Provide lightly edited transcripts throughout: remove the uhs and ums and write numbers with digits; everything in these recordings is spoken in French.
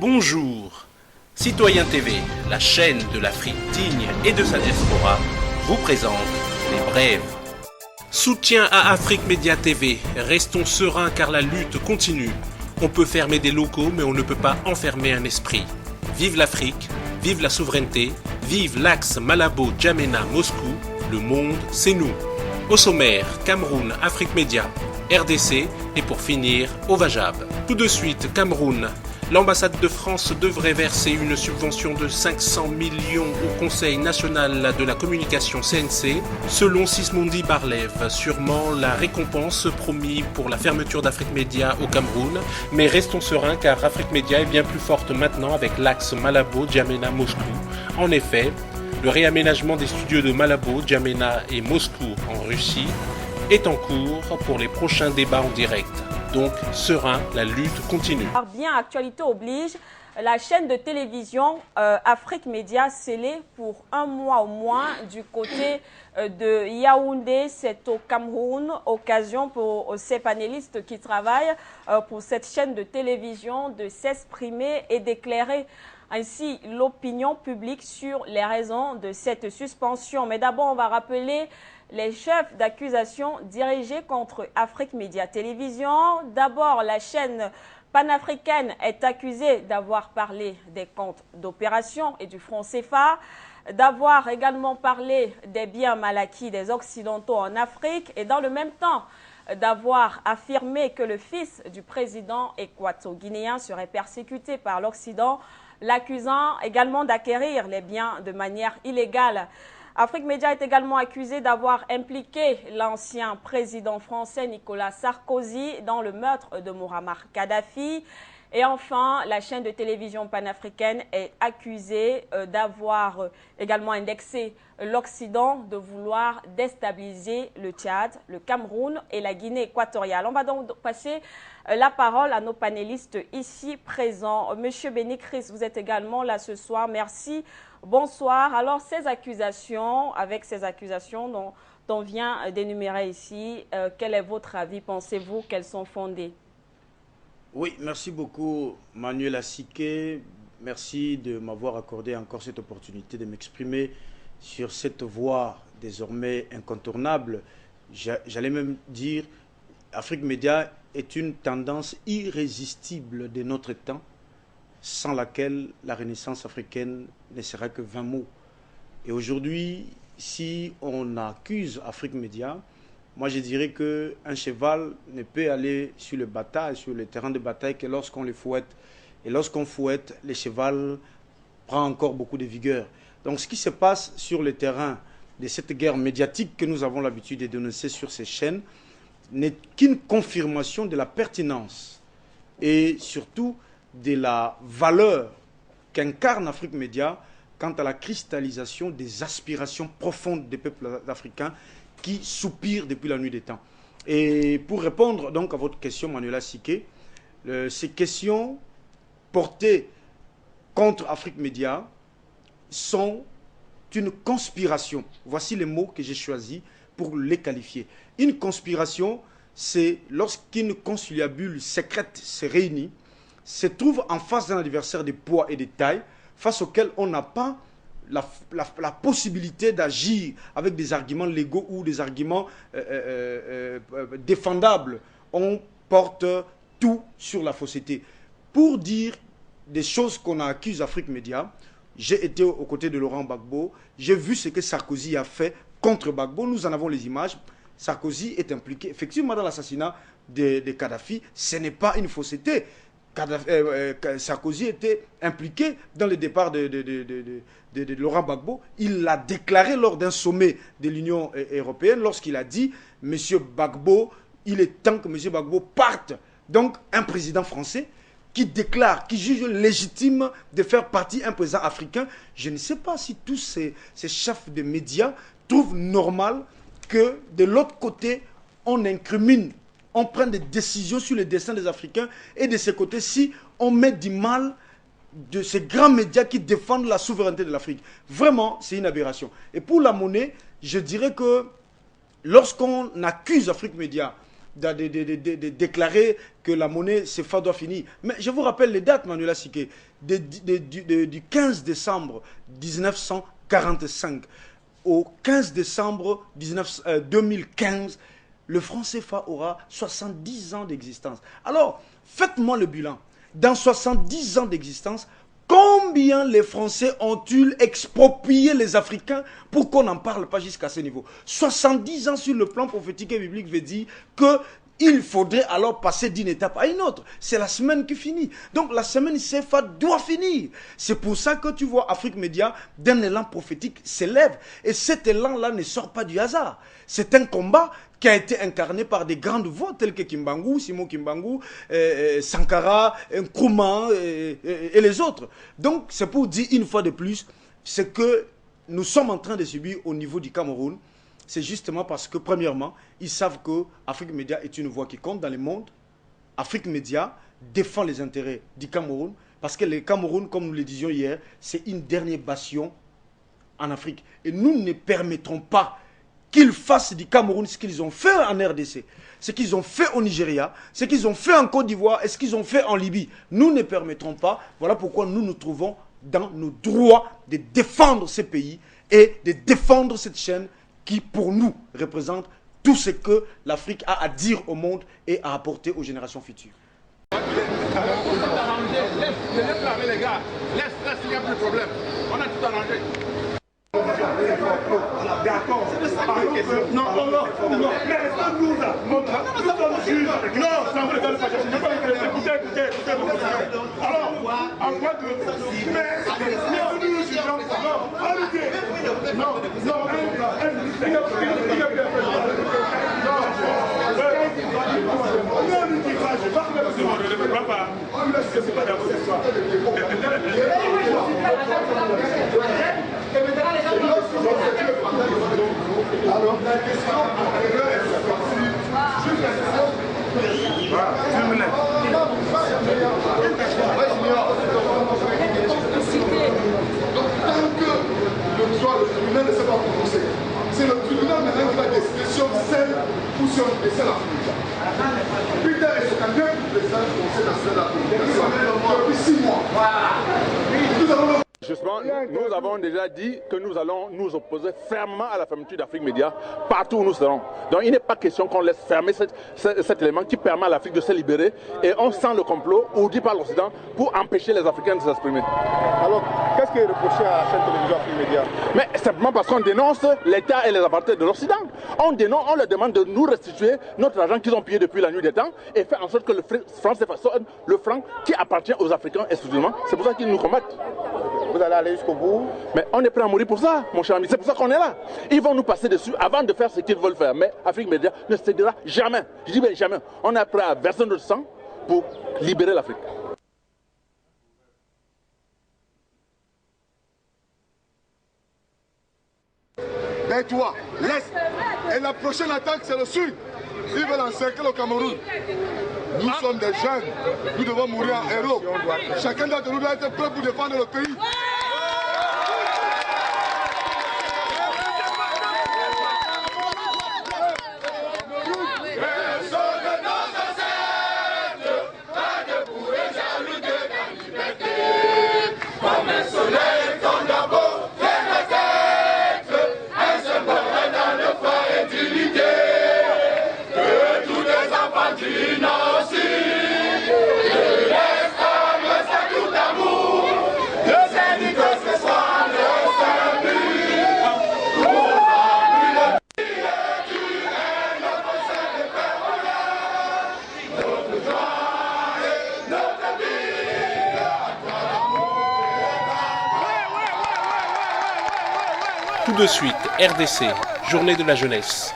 Bonjour. Citoyen TV, la chaîne de l'Afrique digne et de sa diaspora, vous présente les brèves. Soutien à Afrique Média TV. Restons sereins car la lutte continue. On peut fermer des locaux mais on ne peut pas enfermer un esprit. Vive l'Afrique, vive la souveraineté, vive l'axe Malabo-Djamena-Moscou. Le monde, c'est nous. Au sommaire, Cameroun, Afrique Média, RDC et pour finir, Ovajab. Tout de suite, Cameroun. L'ambassade de France devrait verser une subvention de 500 millions au Conseil national de la communication CNC, selon Sismondi Barlev. Sûrement la récompense promise pour la fermeture d'Afrique Média au Cameroun. Mais restons sereins car Afrique Média est bien plus forte maintenant avec l'axe Malabo-Djamena-Moscou. En effet, le réaménagement des studios de Malabo, Djamena et Moscou en Russie est en cours pour les prochains débats en direct. Donc, serein, la lutte continue. Bien, actualité oblige, la chaîne de télévision Afrique Média scellée pour un mois au moins du côté de Yaoundé, c'est au Cameroun. Occasion pour ces panélistes qui travaillent pour cette chaîne de télévision de s'exprimer et d'éclairer ainsi l'opinion publique sur les raisons de cette suspension. Mais d'abord, on va rappeler les chefs d'accusation dirigés contre Afrique Média Télévision. D'abord, la chaîne panafricaine est accusée d'avoir parlé des comptes d'opération et du franc CFA, d'avoir également parlé des biens mal acquis des Occidentaux en Afrique et dans le même temps d'avoir affirmé que le fils du président équato-guinéen serait persécuté par l'Occident, l'accusant également d'acquérir les biens de manière illégale. Afrique Média est également accusé d'avoir impliqué l'ancien président français Nicolas Sarkozy dans le meurtre de Muammar Kadhafi. Et enfin, la chaîne de télévision panafricaine est accusée d'avoir également indexé l'Occident, de vouloir déstabiliser le Tchad, le Cameroun et la Guinée équatoriale. On va donc passer la parole à nos panélistes ici présents. Monsieur Béni Chris, vous êtes également là ce soir. Merci. Bonsoir. Alors, ces accusations, avec ces accusations dont on vient d'énumérer ici, quel est votre avis? Pensez-vous qu'elles sont fondées? Oui, merci beaucoup Manuel Asiké. Merci de m'avoir accordé encore cette opportunité de m'exprimer sur cette voie désormais incontournable. J'allais même dire, Afrique Média est une tendance irrésistible de notre temps, sans laquelle la Renaissance africaine ne sera que 20 mots. Et aujourd'hui, si on accuse Afrique Média, moi je dirais qu'un cheval ne peut aller sur le bataille, sur le terrain de bataille que lorsqu'on le fouette. Et lorsqu'on fouette, le cheval prend encore beaucoup de vigueur. Donc ce qui se passe sur le terrain de cette guerre médiatique que nous avons l'habitude de dénoncer sur ces chaînes n'est qu'une confirmation de la pertinence et surtout de la valeur qu'incarne Afrique Média quant à la cristallisation des aspirations profondes des peuples africains qui soupirent depuis la nuit des temps. Et pour répondre donc à votre question, Manuela Siké, ces questions portées contre Afrique Média sont une conspiration. Voici les mots que j'ai choisis pour les qualifier. Une conspiration, c'est lorsqu'une conciliabule secrète se réunit, se trouve en face d'un adversaire de poids et de taille, face auquel on n'a pas la possibilité d'agir avec des arguments légaux ou des arguments défendables. On porte tout sur la fausseté. Pour dire des choses qu'on accuse Afrique Média, j'ai été aux côtés de Laurent Gbagbo, j'ai vu ce que Sarkozy a fait contre Gbagbo, nous en avons les images. Sarkozy est impliqué effectivement dans l'assassinat de Kadhafi, ce n'est pas une fausseté. Sarkozy était impliqué dans le départ de Laurent Gbagbo. Il l'a déclaré lors d'un sommet de l'Union européenne lorsqu'il a dit « Monsieur Gbagbo, il est temps que Monsieur Gbagbo parte ». Donc un président français qui déclare, qui juge légitime de faire partie un président africain. Je ne sais pas si tous ces chefs de médias trouvent normal que de l'autre côté, on incrimine, on prend des décisions sur le destin des Africains et de ce côté, si on met du mal de ces grands médias qui défendent la souveraineté de l'Afrique. Vraiment, c'est une aberration. Et pour la monnaie, je dirais que lorsqu'on accuse Afrique Média déclarer que la monnaie CFA doit finir. Mais je vous rappelle les dates, Manuela Siké, du 15 décembre 1945 au 15 décembre 2015, le franc CFA aura 70 ans d'existence. Alors, faites-moi le bilan. Dans 70 ans d'existence, combien les Français ont-ils exproprié les Africains pour qu'on n'en parle pas jusqu'à ce niveau? 70 ans sur le plan prophétique et biblique veut dire qu'il faudrait alors passer d'une étape à une autre. C'est la semaine qui finit. Donc la semaine CFA doit finir. C'est pour ça que tu vois Afrique Média d'un élan prophétique s'élève. Et cet élan-là ne sort pas du hasard. C'est un combat qui a été incarné par des grandes voix telles que Kimbangu, Simon Kimbangu, Sankara, Nkrumah et les autres. Donc c'est pour dire une fois de plus, ce que nous sommes en train de subir au niveau du Cameroun, c'est justement parce que premièrement, ils savent que Afrique Média est une voix qui compte dans le monde. Afrique Média défend les intérêts du Cameroun parce que le Cameroun, comme nous le disions hier, c'est une dernière bastion en Afrique. Et nous ne permettrons pas qu'ils fassent du Cameroun ce qu'ils ont fait en RDC, ce qu'ils ont fait au Nigeria, ce qu'ils ont fait en Côte d'Ivoire et ce qu'ils ont fait en Libye. Nous ne permettrons pas. Voilà pourquoi nous nous trouvons dans nos droits de défendre ces pays et de défendre cette chaîne qui, pour nous, représente tout ce que l'Afrique a à dire au monde et à apporter aux générations futures. Laisse parler les gars. Laisse, il n'y a plus de problème. On a tout arrangé. D'accord. Non, mais restons-nous là. Non, ça me regarde pas. Écoutez. Alors, en quoi de... Alors, la question antérieure est sortie. Juste la question. Voilà, donc, tant que le tribunal ne s'est pas prononcé, c'est le tribunal maintenant qui va décider si on scelle ou si on décèle la communication. Plus tard, et c'est un bien plus président qui conseille dans cette communication depuis 6 mois. Nous avons Justement, nous avons déjà dit que nous allons nous opposer fermement à la fermeture d'Afrique Média partout où nous serons. Donc il n'est pas question qu'on laisse fermer cet élément qui permet à l'Afrique de se libérer et on sent le complot ourdi par l'Occident pour empêcher les Africains de s'exprimer. Alors, qu'est-ce qui est reproché à la chaîne télévision Afrique Média? Mais simplement parce qu'on dénonce l'État et les apartheids de l'Occident. On leur demande de nous restituer notre argent qu'ils ont pillé depuis la nuit des temps et faire en sorte que le franc CFA sonne le franc qui appartient aux Africains exclusivement. C'est pour ça qu'ils nous combattent. Vous allez aller jusqu'au bout? Mais on est prêt à mourir pour ça, mon cher ami. C'est pour ça qu'on est là. Ils vont nous passer dessus avant de faire ce qu'ils veulent faire. Mais Afrique Média ne cédera jamais. Je dis bien jamais. On est prêt à verser notre sang pour libérer l'Afrique. Ben toi, laisse. Et la prochaine attaque, c'est le Sud. Ils veulent encercler le Cameroun. Nous sommes des jeunes. Nous devons mourir en héros. Chacun d'entre nous doit être prêt pour défendre le pays. Tout de suite, RDC, Journée de la jeunesse.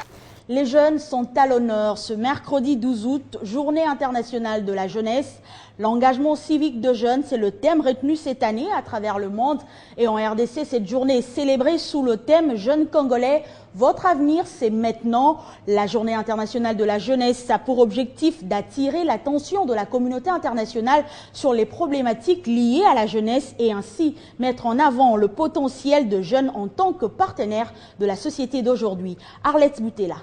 Les jeunes sont à l'honneur ce mercredi 12 août, Journée internationale de la jeunesse. L'engagement civique de jeunes, c'est le thème retenu cette année à travers le monde. Et en RDC, cette journée est célébrée sous le thème Jeunes Congolais. Votre avenir, c'est maintenant. La Journée internationale de la jeunesse a pour objectif d'attirer l'attention de la communauté internationale sur les problématiques liées à la jeunesse et ainsi mettre en avant le potentiel de jeunes en tant que partenaires de la société d'aujourd'hui. Arlette Boutella.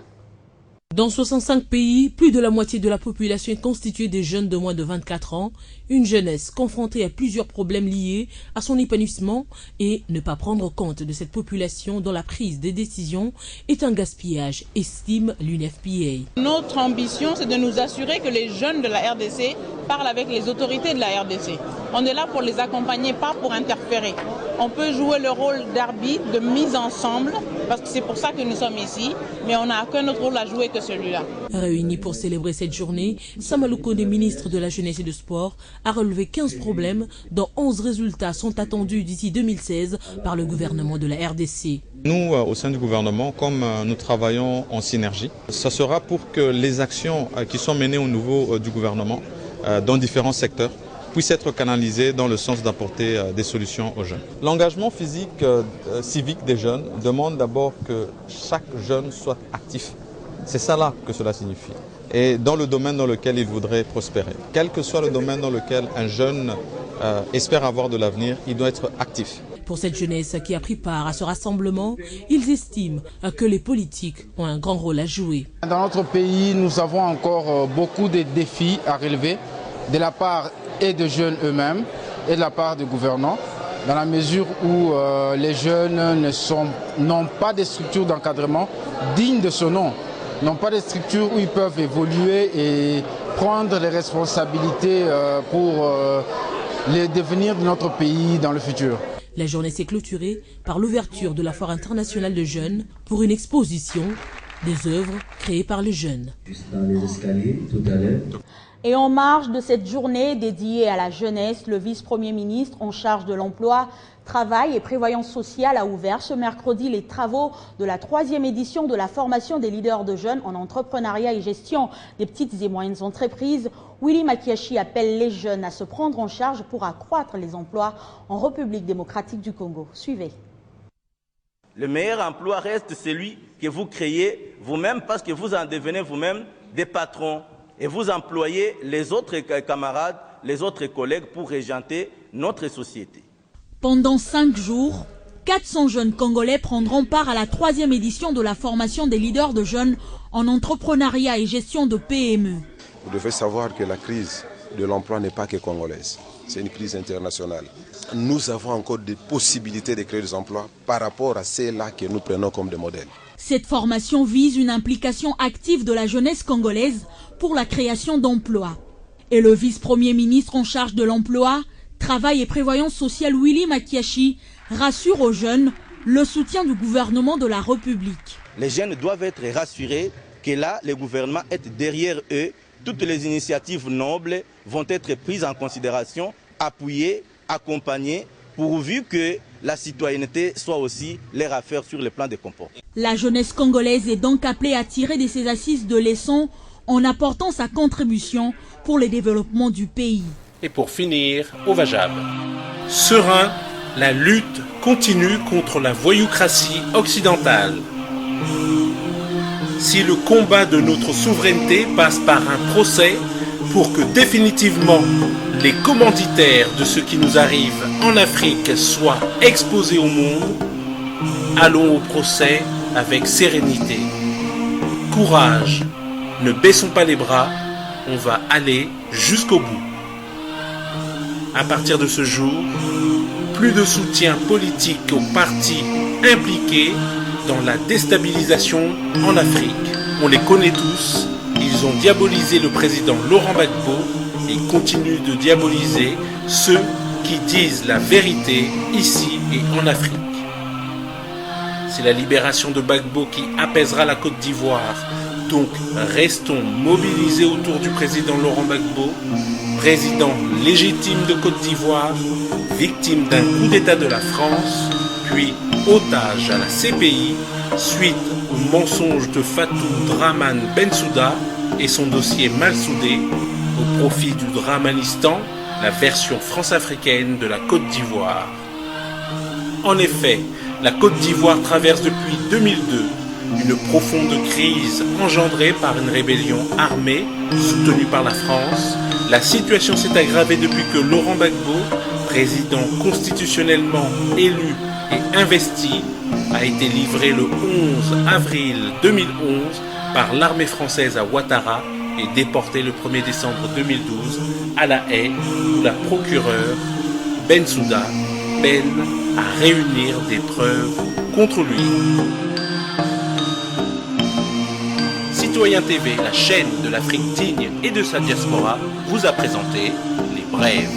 Dans 65 pays, plus de la moitié de la population est constituée de jeunes de moins de 24 ans, une jeunesse confrontée à plusieurs problèmes liés à son épanouissement et ne pas prendre compte de cette population dans la prise des décisions est un gaspillage, estime l'UNFPA. Notre ambition, c'est de nous assurer que les jeunes de la RDC parlent avec les autorités de la RDC. On est là pour les accompagner, pas pour interférer. On peut jouer le rôle d'arbitre, de mise ensemble, parce que c'est pour ça que nous sommes ici, mais on n'a qu'un autre rôle à jouer que celui-là. Réunis pour célébrer cette journée, Samalou Kone, ministre de la Jeunesse et du Sport, a relevé 15 problèmes, dont 11 résultats sont attendus d'ici 2016 par le gouvernement de la RDC. Nous, au sein du gouvernement, comme nous travaillons en synergie, ce sera pour que les actions qui sont menées au niveau du gouvernement, dans différents secteurs, puissent être canalisées dans le sens d'apporter des solutions aux jeunes. L'engagement physique civique des jeunes demande d'abord que chaque jeune soit actif. C'est ça là que cela signifie. Et dans le domaine dans lequel il voudrait prospérer. Quel que soit le domaine dans lequel un jeune espère avoir de l'avenir, il doit être actif. Pour cette jeunesse qui a pris part à ce rassemblement, ils estiment que les politiques ont un grand rôle à jouer. Dans notre pays, nous avons encore beaucoup de défis à relever de la part et des jeunes eux-mêmes et de la part des gouvernants, dans la mesure où les jeunes n'ont pas de structures d'encadrement dignes de ce nom, n'ont pas de structures où ils peuvent évoluer et prendre les responsabilités pour le devenir de notre pays dans le futur. La journée s'est clôturée par l'ouverture de la Foire internationale de jeunes pour une exposition des œuvres créées par les jeunes. Juste dans les escaliers, tout à l'heure. Et en marge de cette journée dédiée à la jeunesse, le vice-premier ministre en charge de l'emploi, travail et prévoyance sociale a ouvert ce mercredi les travaux de la 3e édition de la formation des leaders de jeunes en entrepreneuriat et gestion des petites et moyennes entreprises. Willy Makiashi appelle les jeunes à se prendre en charge pour accroître les emplois en République démocratique du Congo. Suivez. Le meilleur emploi reste celui que vous créez vous-même parce que vous en devenez vous-même des patrons. Et vous employez les autres camarades, les autres collègues pour régenter notre société. Pendant 5 jours, 400 jeunes Congolais prendront part à la 3e édition de la formation des leaders de jeunes en entrepreneuriat et gestion de PME. Vous devez savoir que la crise de l'emploi n'est pas que congolaise, c'est une crise internationale. Nous avons encore des possibilités de créer des emplois par rapport à celles-là que nous prenons comme des modèles. Cette formation vise une implication active de la jeunesse congolaise pour la création d'emplois. Et le vice-premier ministre en charge de l'emploi, travail et prévoyance sociale Willy Makiashi rassure aux jeunes le soutien du gouvernement de la République. Les jeunes doivent être rassurés que là, le gouvernement est derrière eux. Toutes les initiatives nobles vont être prises en considération, appuyées, accompagnées, pourvu que la citoyenneté soit aussi leur affaire sur le plan des comportements. La jeunesse congolaise est donc appelée à tirer de ces assises de leçons en apportant sa contribution pour le développement du pays. Et pour finir, au Vajab. Serein, la lutte continue contre la voyoucratie occidentale. Si le combat de notre souveraineté passe par un procès pour que définitivement les commanditaires de ce qui nous arrive en Afrique soient exposés au monde, allons au procès avec sérénité. Courage, ne baissons pas les bras, on va aller jusqu'au bout. À partir de ce jour, plus de soutien politique aux partis impliqués dans la déstabilisation en Afrique. On les connaît tous, ils ont diabolisé le président Laurent Gbagbo et continuent de diaboliser ceux qui disent la vérité ici et en Afrique. C'est la libération de Gbagbo qui apaisera la Côte d'Ivoire. Donc restons mobilisés autour du président Laurent Gbagbo, président légitime de Côte d'Ivoire, victime d'un coup d'État de la France, puis otage à la CPI suite au mensonge de Fatou Draman Bensouda et son dossier mal soudé au profit du Dramanistan, la version france-africaine de la Côte d'Ivoire. En effet, la Côte d'Ivoire traverse depuis 2002 une profonde crise engendrée par une rébellion armée soutenue par la France. La situation s'est aggravée depuis que Laurent Gbagbo, président constitutionnellement élu et investi a été livré le 11 avril 2011 par l'armée française à Ouattara et déporté le 1er décembre 2012 à La Haye, où la procureure Bensouda peine à réunir des preuves contre lui. Citoyen TV, la chaîne de l'Afrique digne et de sa diaspora, vous a présenté les Brèves.